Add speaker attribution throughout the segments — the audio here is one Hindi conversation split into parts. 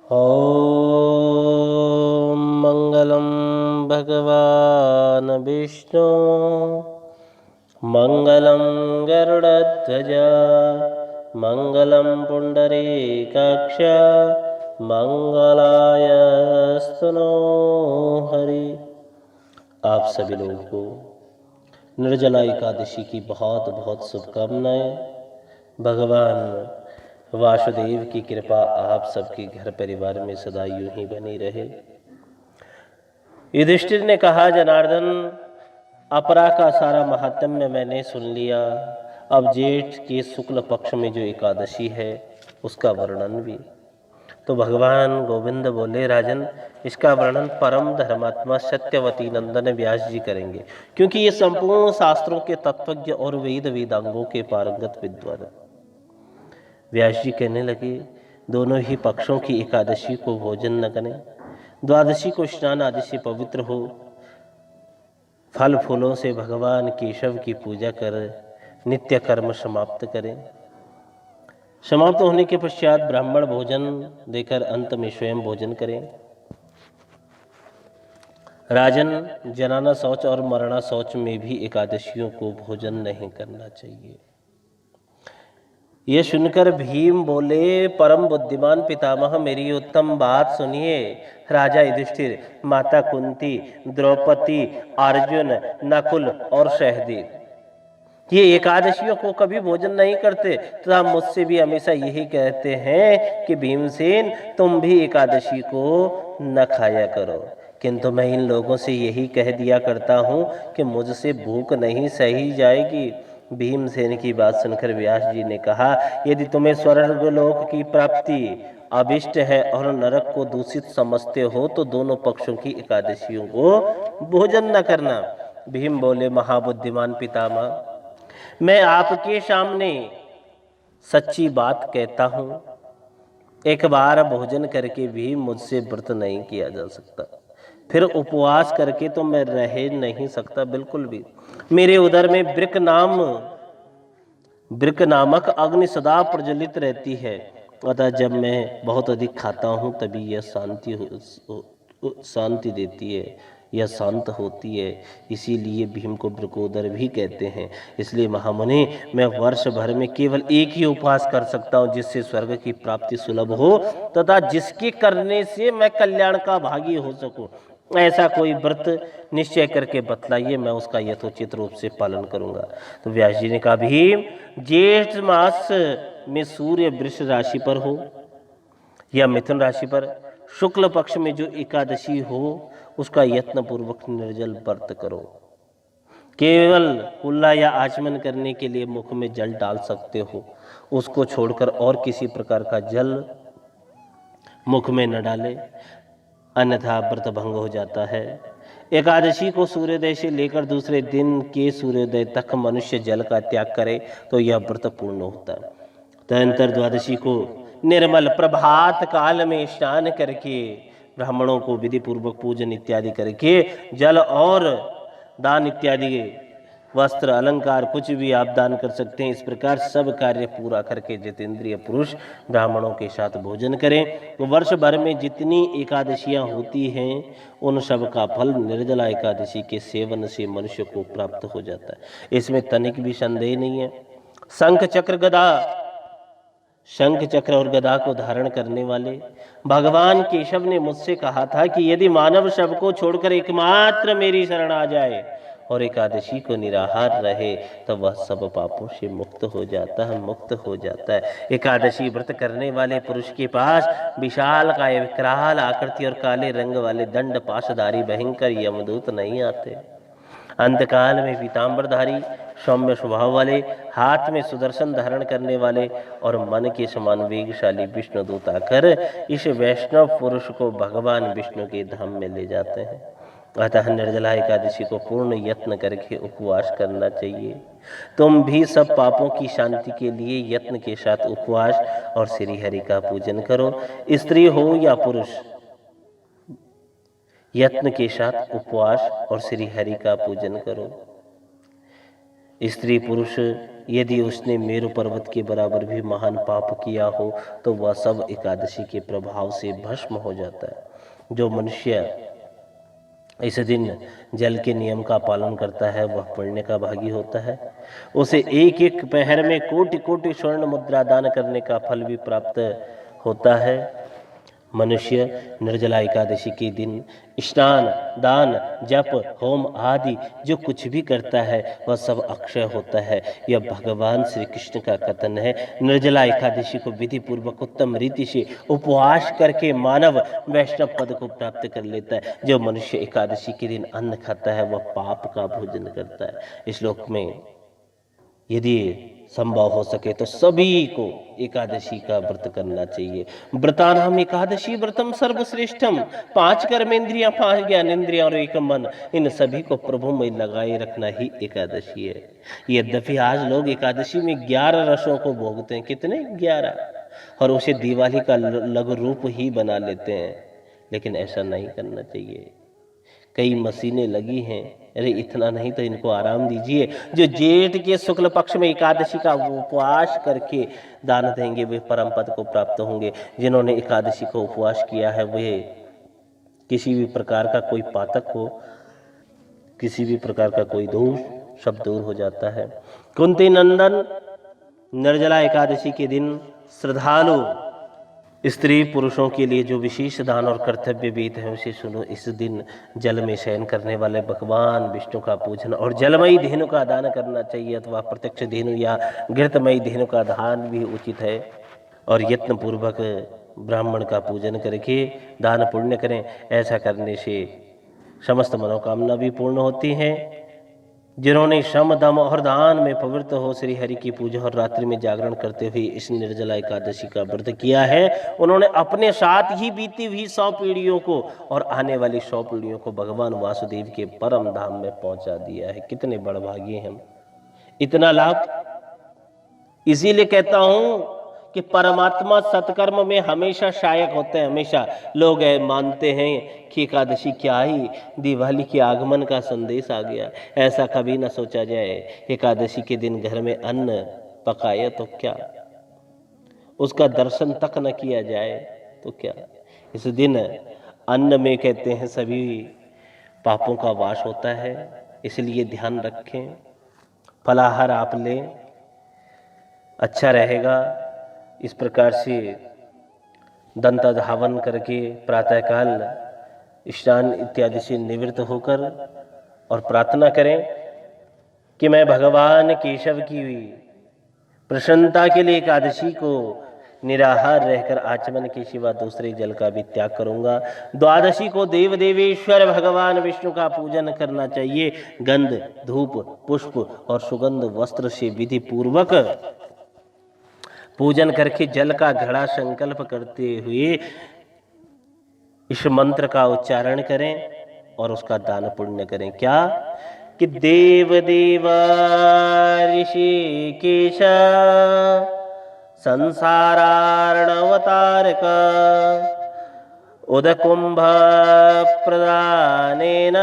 Speaker 1: ॐ मङ्गलं भगवान् विष्णु मङ्गलं गरुडध्वज मङ्गलं पुण्डरीकाक्ष मंगलायस्तु नो हरि। आप सभी लोगों को निर्जला एकादशी की बहुत बहुत शुभकामनाएं। भगवान वासुदेव की कृपा आप सबके घर परिवार में सदा यूं ही बनी रहे। युधिष्ठिर ने कहा, जनार्दन, अपरा का सारा महात्म्य मैंने सुन लिया, अब जेठ के शुक्ल पक्ष में जो एकादशी है उसका वर्णन भी। तो भगवान गोविंद बोले, राजन, इसका वर्णन परम धर्मात्मा सत्यवती नंदन व्यास जी करेंगे, क्योंकि ये संपूर्ण शास्त्रों के तत्वज्ञ और वेद वेदांगों के पारंगत विद्वान। व्यास जी कहने लगे, दोनों ही पक्षों की एकादशी को भोजन न करें, द्वादशी को स्नान आदि से पवित्र हो, फल फूलों से भगवान केशव की पूजा कर नित्य कर्म समाप्त करें। समाप्त होने के पश्चात ब्राह्मण भोजन देकर अंत में स्वयं भोजन करें। राजन, जनाना शौच और मरना शौच में भी एकादशियों को भोजन नहीं करना चाहिए। ये सुनकर भीम बोले, परम बुद्धिमान पितामह, मेरी उत्तम बात सुनिए। राजा युधिष्ठिर, माता कुंती, द्रौपदी, अर्जुन, नकुल और सहदेव ये एकादशियों को कभी भोजन नहीं करते, तो हम मुझसे भी हमेशा यही कहते हैं कि भीमसेन, तुम भी एकादशी को न खाया करो। किंतु मैं इन लोगों से यही कह दिया करता हूँ कि मुझसे भूख नहीं सही जाएगी। भीमसेन की बात सुनकर व्यास जी ने कहा, यदि तुम्हें स्वर्गलोक की प्राप्ति अभिष्ट है और नरक को दूषित समझते हो तो दोनों पक्षों की एकादशियों को भोजन न करना। भीम बोले, महाबुद्धिमान पितामह, मैं आपके सामने सच्ची बात कहता हूं, एक बार भोजन करके भी मुझसे व्रत नहीं किया जा सकता, फिर उपवास करके तो मैं रह नहीं सकता बिल्कुल भी। मेरे उदर में वृक नामक अग्नि सदा प्रज्वलित रहती है, अतः जब मैं बहुत अधिक खाता हूं तभी यह शांति देती है, यह शांत होती है। इसीलिए भीम को वृकोदर भी कहते हैं। इसलिए महामुनि, मैं वर्ष भर में केवल एक ही उपवास कर सकता हूं जिससे स्वर्ग की प्राप्ति सुलभ हो तथा जिसके करने से मैं कल्याण का भागी हो सकूं। ऐसा कोई व्रत निश्चय करके बतलाइए, मैं उसका यथोचित रूप से पालन करूंगा। तो व्यास जी ने कहा, भीम, जेठ मास में सूर्य वृष राशि पर हो या मिथुन राशि पर शुक्ल पक्ष में जो एकादशी हो उसका यत्न पूर्वक निर्जल व्रत करो। केवल कुल्ला या आचमन करने के लिए मुख में जल डाल सकते हो, उसको छोड़कर और किसी प्रकार का जल मुख में न डाले, अन्यथा व्रत भंग हो जाता है। एकादशी को सूर्योदय से लेकर दूसरे दिन के सूर्योदय तक मनुष्य जल का त्याग करे तो यह व्रत पूर्ण होता है। तदनंतर द्वादशी को निर्मल प्रभात काल में स्नान करके ब्राह्मणों को विधि पूर्वक पूजन इत्यादि करके जल और दान इत्यादि वस्त्र अलंकार कुछ भी आप दान कर सकते हैं। इस प्रकार सब कार्य पूरा करके जितेंद्रिय पुरुष ब्राह्मणों के साथ भोजन करें। तो वर्ष भर में जितनी एकादशियां होती हैं उन सब का फल निर्जला एकादशी के सेवन से मनुष्य को प्राप्त हो जाता है, इसमें तनिक भी संदेह नहीं है। शंख चक्र और गदा को धारण करने वाले भगवान केशव ने मुझसे कहा था कि यदि मानव सबको छोड़कर एकमात्र मेरी शरण आ जाए और एकादशी को निराहार रहे तो वह सब पापों से मुक्त हो जाता है। एकादशी व्रत करने वाले पुरुष के पास विशाल काय विकराल आकृति और काले रंग वाले दंड पाशधारी भयंकर यमदूत नहीं आते। अंतकाल में पीतांबरधारी सौम्य स्वभाव वाले, हाथ में सुदर्शन धारण करने वाले और मन के समान वेगशाली विष्णुदूत आकर इस वैष्णव पुरुष को भगवान विष्णु के धाम में ले जाते हैं। अतः निर्जला एकादशी को पूर्ण यत्न करके उपवास करना चाहिए। तुम भी सब पापों की शांति के लिए यत्न के साथ उपवास और श्री हरि का पूजन करो। स्त्री हो या पुरुष, यत्न के साथ उपवास और श्री हरि का पूजन करो। स्त्री पुरुष यदि उसने मेरु पर्वत के बराबर भी महान पाप किया हो तो वह सब एकादशी के प्रभाव से भस्म हो जाता है। जो मनुष्य इस दिन जल के नियम का पालन करता है वह पुण्य का भागी होता है। उसे एक एक पहर में कोटि कोटि स्वर्ण मुद्रा दान करने का फल भी प्राप्त होता है। मनुष्य निर्जला एकादशी के दिन स्नान, दान, जप, होम आदि जो कुछ भी करता है वह सब अक्षय होता है। यह भगवान श्री कृष्ण का कथन है। निर्जला एकादशी को विधि पूर्वक उत्तम रीति से उपवास करके मानव वैष्णव पद को प्राप्त कर लेता है। जो मनुष्य एकादशी के दिन अन्न खाता है वह पाप का भोजन करता है। इस श्लोक में यदि संभव हो सके तो सभी को एकादशी का व्रत करना चाहिए। व्रतानाम एकादशी व्रतम सर्वश्रेष्ठम, 5 कर्मेंद्रियां, 5 ज्ञानेंद्रियां और 1 मन, इन सभी को प्रभु में लगाए रखना ही एकादशी है। यद्यपि आज लोग एकादशी में 11 रसों को भोगते हैं, कितने 11, और उसे दिवाली का लघु रूप ही बना लेते हैं, लेकिन ऐसा नहीं करना चाहिए। कई मशीनें लगी हैं, अरे इतना नहीं तो इनको आराम दीजिए। जो जेठ के शुक्ल पक्ष में एकादशी का उपवास करके दान देंगे वे परम पद को प्राप्त होंगे। जिन्होंने एकादशी का उपवास किया है वे किसी भी प्रकार का कोई पातक हो, किसी भी प्रकार का कोई दोष सब दूर हो जाता है। कुंती नंदन निर्जला एकादशी के दिन श्रद्धालु स्त्री पुरुषों के लिए जो विशेष दान और कर्तव्य विहित है उसे सुनो। इस दिन जल में शयन करने वाले भगवान विष्णु का पूजन और जलमयी धेनु का दान करना चाहिए, अथवा प्रत्यक्ष धेनु या घृतमयी धेनु का दान भी उचित है। और यत्न पूर्वक ब्राह्मण का पूजन करके दान पुण्य करें। ऐसा करने से समस्त मनोकामना भी पूर्ण होती हैं। जिन्होंने श्रम, दम और दान में प्रवृत्त हो श्री हरि की पूजा और रात्रि में जागरण करते हुए इस निर्जला एकादशी का व्रत किया है, उन्होंने अपने साथ ही बीती हुई 100 पीढ़ियों को और आने वाली 100 पीढ़ियों को भगवान वासुदेव के परम धाम में पहुंचा दिया है। कितने बड़भागी हैं हम, इतना लाभ। इसीलिए कहता हूं कि परमात्मा सत्कर्म में हमेशा सहायक होते हैं। हमेशा लोग मानते हैं कि एकादशी क्या ही, दिवाली के आगमन का संदेश आ गया। ऐसा कभी ना सोचा जाए। एकादशी के दिन घर में अन्न पकाया तो क्या, उसका दर्शन तक न किया जाए तो क्या। इस दिन अन्न में कहते हैं सभी पापों का वास होता है, इसलिए ध्यान रखें। फलाहार आप लें, अच्छा रहेगा। इस प्रकार से दंत धावन करके प्रातःकाल स्नान इत्यादि से निवृत्त होकर और प्रार्थना करें कि मैं भगवान केशव की प्रसन्नता के लिए एकादशी को निराहार रहकर आचमन के सिवा दूसरे जल का भी त्याग करूंगा। द्वादशी को देव देवेश्वर भगवान विष्णु का पूजन करना चाहिए। गंध, धूप, पुष्प और सुगंध वस्त्र से विधि पूर्वक पूजन करके जल का घड़ा संकल्प करते हुए इस मंत्र का उच्चारण करें और उसका दान पुण्य करें। क्या कि देव देवा ऋषिकेश संसारार्णवतारक उदकुंभ प्रदानेन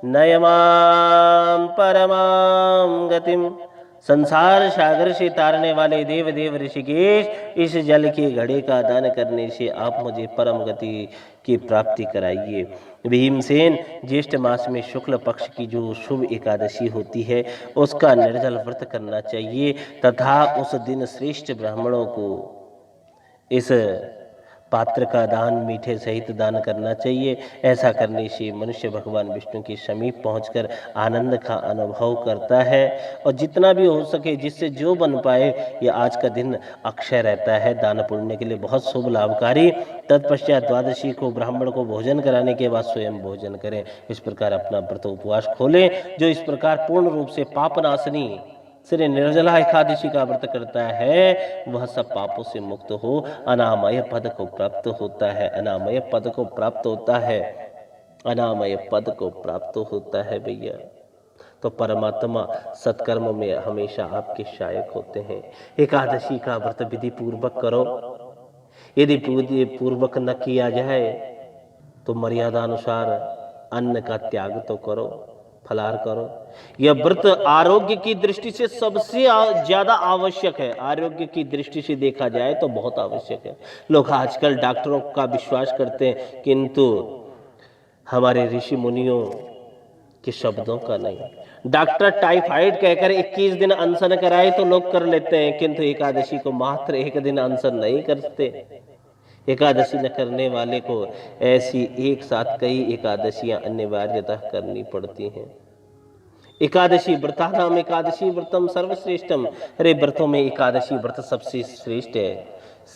Speaker 1: नयमां परमां गतिम। संसार सागर से तारने वाले देव देव ऋषिकेश, इस जल के घड़े का दान करने से आप मुझे परम गति की प्राप्ति कराइए। भीमसेन, ज्येष्ठ मास में शुक्ल पक्ष की जो शुभ एकादशी होती है उसका निर्जल व्रत करना चाहिए तथा उस दिन श्रेष्ठ ब्राह्मणों को इस पात्र का दान मीठे सहित दान करना चाहिए। ऐसा करने से मनुष्य भगवान विष्णु के समीप पहुंचकर आनंद का अनुभव करता है और जितना भी हो सके जिससे जो बन पाए ये आज का दिन अक्षय रहता है, दान पुण्य के लिए बहुत शुभ लाभकारी। तत्पश्चात द्वादशी को ब्राह्मण को भोजन कराने के बाद स्वयं भोजन करें। इस प्रकार अपना व्रत उपवास खोलें। जो इस प्रकार पूर्ण रूप से पापनाशनी श्री निर्जला एकादशी का व्रत करता है वह सब पापों से मुक्त हो अनामय पद को प्राप्त होता है। अनामय पद को प्राप्त होता है, अनामय पद को प्राप्त होता है भैया। तो परमात्मा सत्कर्म में हमेशा आपके सहायक होते हैं। एकादशी का व्रत विधि पूर्वक करो। यदि विधि पूर्वक न किया जाए तो मर्यादा अनुसार अन्न का त्याग तो करो। फलाहार करो। यह व्रत आरोग्य की दृष्टि से सबसे ज्यादा आवश्यक है। आरोग्य की दृष्टि से देखा जाए तो बहुत आवश्यक है। लोग आजकल डॉक्टरों का विश्वास करते हैं, किंतु हमारे ऋषि मुनियों के शब्दों का नहीं। डॉक्टर टाइफाइड कहकर 21 दिन अनशन कराए तो लोग कर लेते हैं, किंतु एकादशी को मात्र एक दिन अनशन नहीं करते। एकादशी न करने वाले को ऐसी एक साथ कई एकादशियां अनिवार्यतः करनी पड़ती हैं। एकादशी व्रतानाम एकादशी व्रतम सर्वश्रेष्ठम। अरे व्रतों में एकादशी व्रत सबसे श्रेष्ठ है,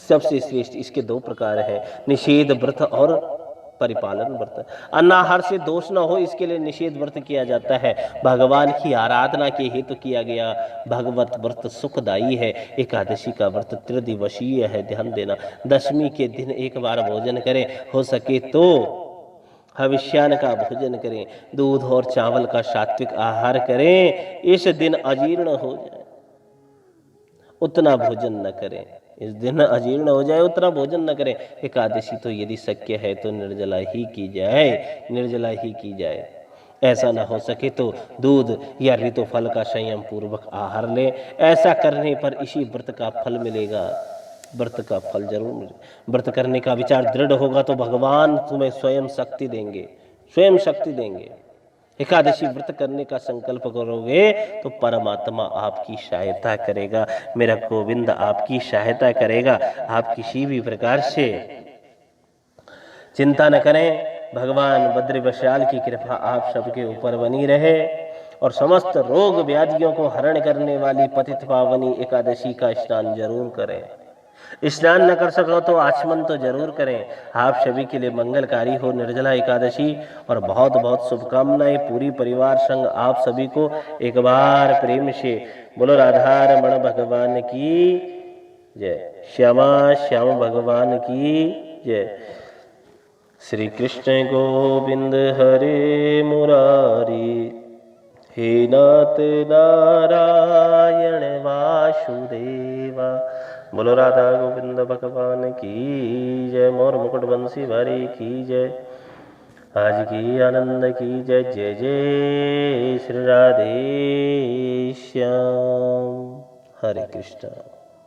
Speaker 1: सबसे श्रेष्ठ। इसके दो प्रकार हैं, निषेध व्रत और परिपालन व्रत। अनाहार से दोष न हो इसके लिए निषेध व्रत किया जाता है। भगवान की आराधना के हेतु किया गया भगवत व्रत सुखदायी है। एकादशी का व्रत त्रिदिवसीय है, ध्यान देना। दशमी के दिन एक बार भोजन करें, हो सके तो हविष्यान्न का भोजन करें, दूध और चावल का सात्विक आहार करें। इस दिन अजीर्ण हो जाए उतना भोजन न करें, इस दिन अजीर्ण हो जाए उतना भोजन न करें। एकादशी तो यदि शक्य है तो निर्जला ही की जाए, निर्जला ही की जाए। ऐसा न हो सके तो दूध या ऋतु फल का संयम पूर्वक आहार लें। ऐसा करने पर इसी व्रत का फल मिलेगा, व्रत का फल जरूर मिलेगा। व्रत करने का विचार दृढ़ होगा तो भगवान तुम्हें स्वयं शक्ति देंगे, स्वयं शक्ति देंगे। एकादशी व्रत करने का संकल्प करोगे तो परमात्मा आपकी सहायता करेगा, मेरा गोविंद आपकी सहायता करेगा। आप किसी भी प्रकार से चिंता न करें। भगवान बद्री विशाल की कृपा आप सबके ऊपर बनी रहे और समस्त रोग व्याधियों को हरण करने वाली पतित पावनी एकादशी का स्नान जरूर करें। स्नान न कर सको तो आचमन तो जरूर करें। आप सभी के लिए मंगलकारी हो निर्जला एकादशी और बहुत बहुत शुभकामनाएं। पूरी परिवार संग आप सभी को एक बार प्रेम से बोलो राधा रमण भगवान की जय, श्यामा श्याम भगवान की जय। श्री कृष्ण गोविंद हरे मुरारी, हे नाथ नारायण वासुदेवा। बोलो राधा गोविंद भगवान की जय। मोर मुकुट बंसी भरी की जय। आज की आनंद की जय। जय जय श्री राधे श्याम। हरे कृष्ण।